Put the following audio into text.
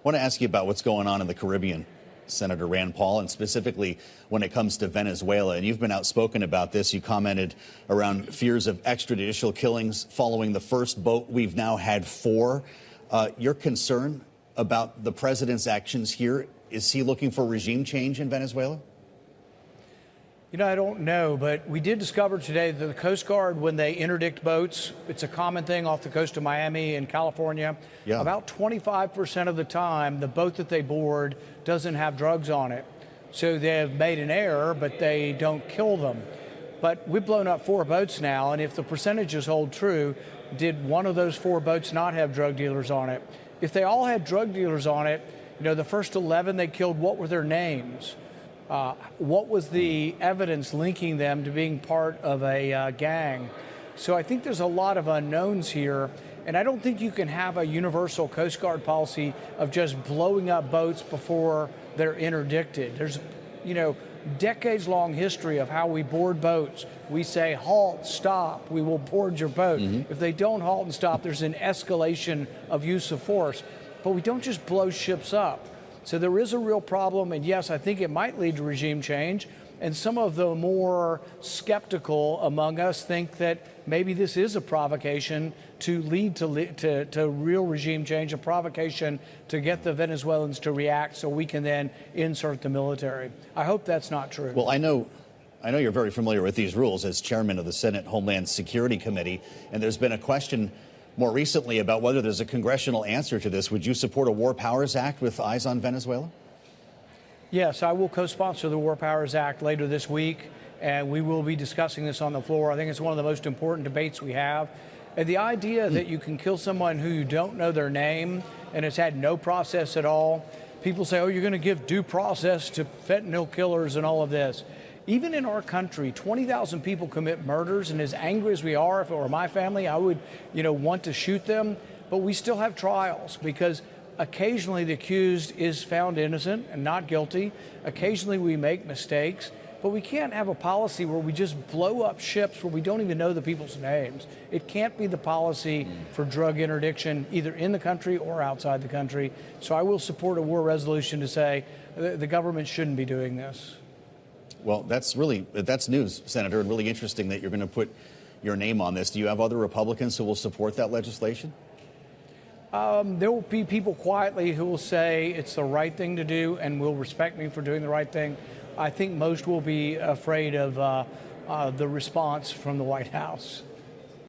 want to ask you about what's going on in the Caribbean, Senator Rand Paul, and specifically when it comes to Venezuela. And you've been outspoken about this. You commented around fears of extrajudicial killings following the first boat. We've now had 4. Your concern about the president's actions here, is he looking for regime change in Venezuela? You know, I don't know, but we did discover today that the Coast Guard, when they interdict boats, it's a common thing off the coast of Miami and California. Yeah. About 25% of the time, the boat that they board doesn't have drugs on it. So they have made an error, but they don't kill them. But we've blown up 4 boats now, and if the percentages hold true, did one of those 4 boats not have drug dealers on it? If they all had drug dealers on it, you know, the first 11 they killed, what were their names? What was the evidence linking them to being part of a gang? So I think there's a lot of unknowns here, and I don't think you can have a universal Coast Guard policy of just blowing up boats before they're interdicted. There's, you know, decades-long history of how we board boats. We say, halt, stop, we will board your boat. If they don't halt and stop, there's an escalation of use of force. But we don't just blow ships up. So there is a real problem, and yes, I think it might lead to regime change. And some of the more skeptical among us think that maybe this is a provocation to lead to real regime change, a provocation to get the Venezuelans to react so we can then insert the military. I hope that's not true. Well, I know you're very familiar with these rules as chairman of the Senate Homeland Security Committee, and there's been a question more recently about whether there's a congressional answer to this. Would you support a War Powers Act with eyes on Venezuela? Yes, I will co-sponsor the War Powers Act later this week, and we will be discussing this on the floor. I think it's one of the most important debates we have. And the idea that you can kill someone who you don't know their name and has had no process at all. People say, oh, you're going to give due process to fentanyl killers and all of this. Even in our country, 20,000 people commit murders, and as angry as we are, if it were my family, I would, want to shoot them. But we still have trials because occasionally the accused is found innocent and not guilty. Occasionally we make mistakes, but we can't have a policy where we just blow up ships where we don't even know the people's names. It can't be the policy for drug interdiction, either in the country or outside the country. So I will support a war resolution to say the government shouldn't be doing this. Well, that's news, Senator, and really interesting that you're going to put your name on this. Do you have other Republicans who will support that legislation? There will be people quietly who will say it's the right thing to do and will respect me for doing the right thing. I think most will be afraid of the response from the White House.